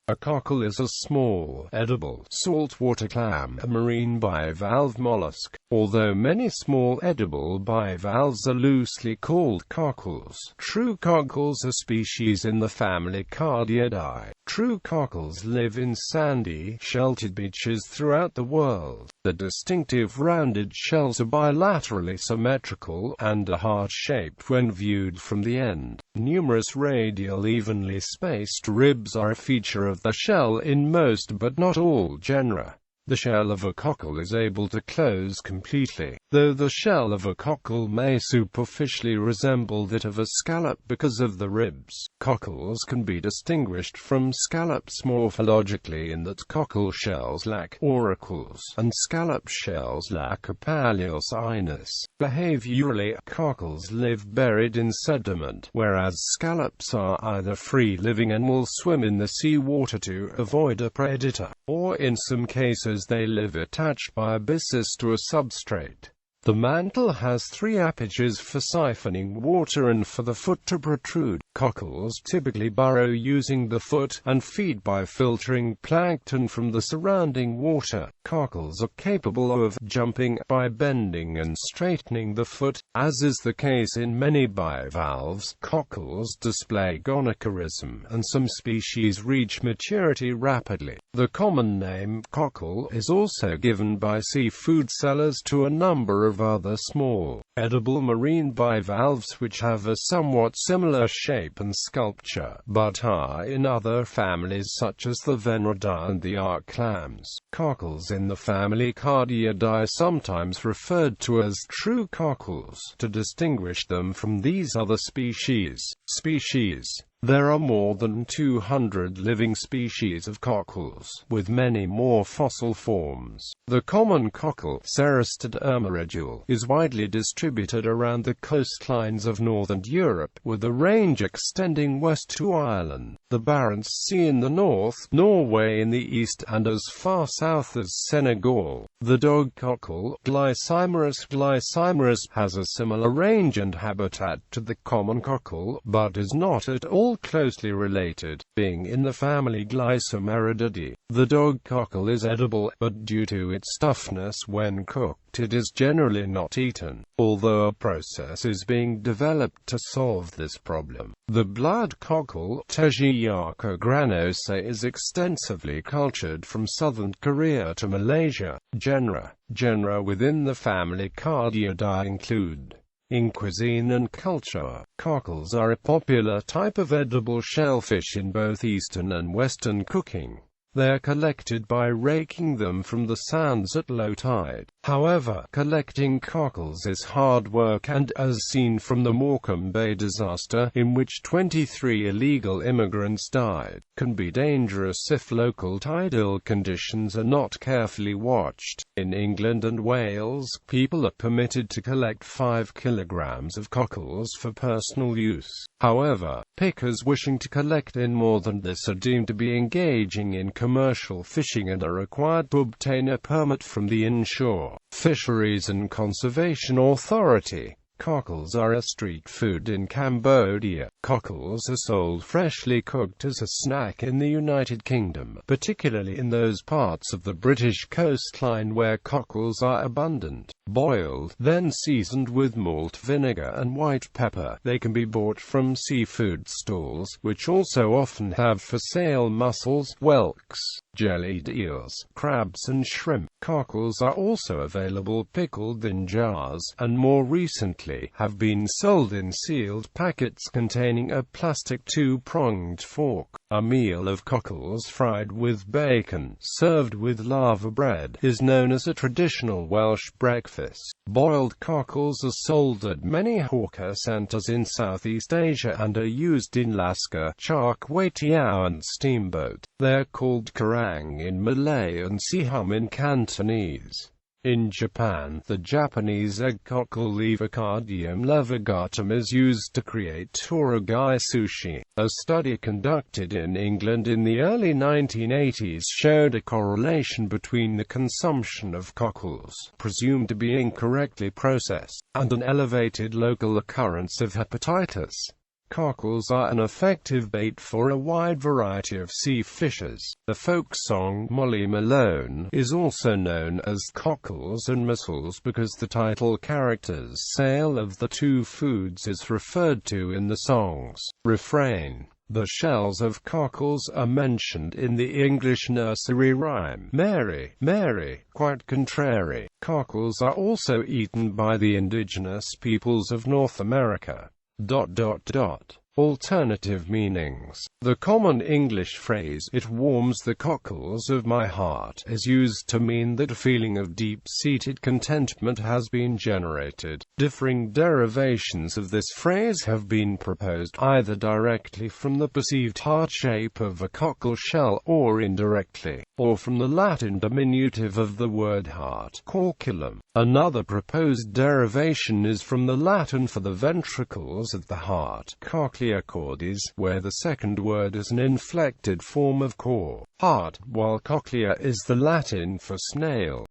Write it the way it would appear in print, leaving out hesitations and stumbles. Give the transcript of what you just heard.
A cockle is a small, edible, saltwater clam, a marine bivalve mollusk, although many small edible bivalves are loosely called cockles. True cockles are species in the family Cardiidae. True cockles live in sandy, sheltered beaches throughout the world. The distinctive rounded shells are bilaterally symmetrical, and are heart-shaped when viewed from the end. Numerous radial evenly spaced ribs are a feature of the shell in most but not all genera. The shell of a cockle is able to close completely, though the shell of a cockle may superficially resemble that of a scallop because of the ribs. Cockles can be distinguished from scallops morphologically in that cockle shells lack auricles, and scallop shells lack a palleus inus. Behaviorally, cockles live buried in sediment, whereas scallops are either free-living and will swim in the seawater to avoid a predator, or in some cases they live attached by a byssus to a substrate. The mantle has three apertures for siphoning water and for the foot to protrude. Cockles typically burrow using the foot, and feed by filtering plankton from the surrounding water. Cockles are capable of jumping by bending and straightening the foot, as is the case in many bivalves. Cockles display gonochorism, and some species reach maturity rapidly. The common name, cockle, is also given by seafood sellers to a number of other small, edible marine bivalves which have a somewhat similar shape and sculpture, but are in other families such as the Veneridae and the arc clams. Cockles in the family Cardiidae, sometimes referred to as true cockles, to distinguish them from these other species. There are more than 200 living species of cockles, with many more fossil forms. The common cockle, Cerastid ermeridule, is widely distributed around the coastlines of northern Europe, with a range extending west to Ireland, the Barents Sea in the north, Norway in the east, and as far south as Senegal. The dog cockle, Glycymeris, has a similar range and habitat to the common cockle, but is not at all closely related, being in the family Glycomeridae. The dog cockle is edible, but due to its toughness when cooked, it is generally not eaten, although a process is being developed to solve this problem. The blood cockle, Tegiarca granosa, is extensively cultured from southern Korea to Malaysia. Genera within the family Cardiidae include: in Cuisine and Culture, cockles are a popular type of edible shellfish in both Eastern and Western cooking. They are collected by raking them from the sands at low tide. However, collecting cockles is hard work and, as seen from the Morecambe Bay disaster, in which 23 illegal immigrants died, can be dangerous if local tidal conditions are not carefully watched. In England and Wales, people are permitted to collect 5 kilograms of cockles for personal use. However, pickers wishing to collect in more than this are deemed to be engaging in commercial fishing and are required to obtain a permit from the Inshore Fisheries and Conservation Authority. Cockles are a street food in Cambodia. Cockles are sold freshly cooked as a snack in the United Kingdom, particularly in those parts of the British coastline where cockles are abundant. Boiled, then seasoned with malt vinegar and white pepper, they can be bought from seafood stalls, which also often have for sale mussels, whelks, jellied eels, crabs and shrimp. Cockles are also available pickled in jars, and more recently have been sold in sealed packets containing a plastic two-pronged fork. A meal of cockles fried with bacon, served with lava bread, is known as a traditional Welsh breakfast. Boiled cockles are sold at many hawker centres in Southeast Asia and are used in lasca, char kway teow and steamboat. They are called karang in Malay and siham in Cantonese. In Japan, the Japanese egg cockle Levacardium levigatum is used to create torogai sushi. A study conducted in England in the early 1980s showed a correlation between the consumption of cockles, presumed to be incorrectly processed, and an elevated local occurrence of hepatitis. Cockles are an effective bait for a wide variety of sea fishes. The folk song Molly Malone is also known as cockles and mussels because the title character's sale of the two foods is referred to in the song's refrain. The shells of cockles are mentioned in the English nursery rhyme, Mary, Mary, quite contrary. Cockles are also eaten by the indigenous peoples of North America. Alternative meanings. The common English phrase, "it warms the cockles of my heart," is used to mean that a feeling of deep-seated contentment has been generated. Differing derivations of this phrase have been proposed, either directly from the perceived heart shape of a cockle shell, or indirectly, or from the Latin diminutive of the word heart, corculum. Another proposed derivation is from the Latin for the ventricles of the heart, cochlea cordis, where the second word is an inflected form of cor, heart, while cochlea is the Latin for snail.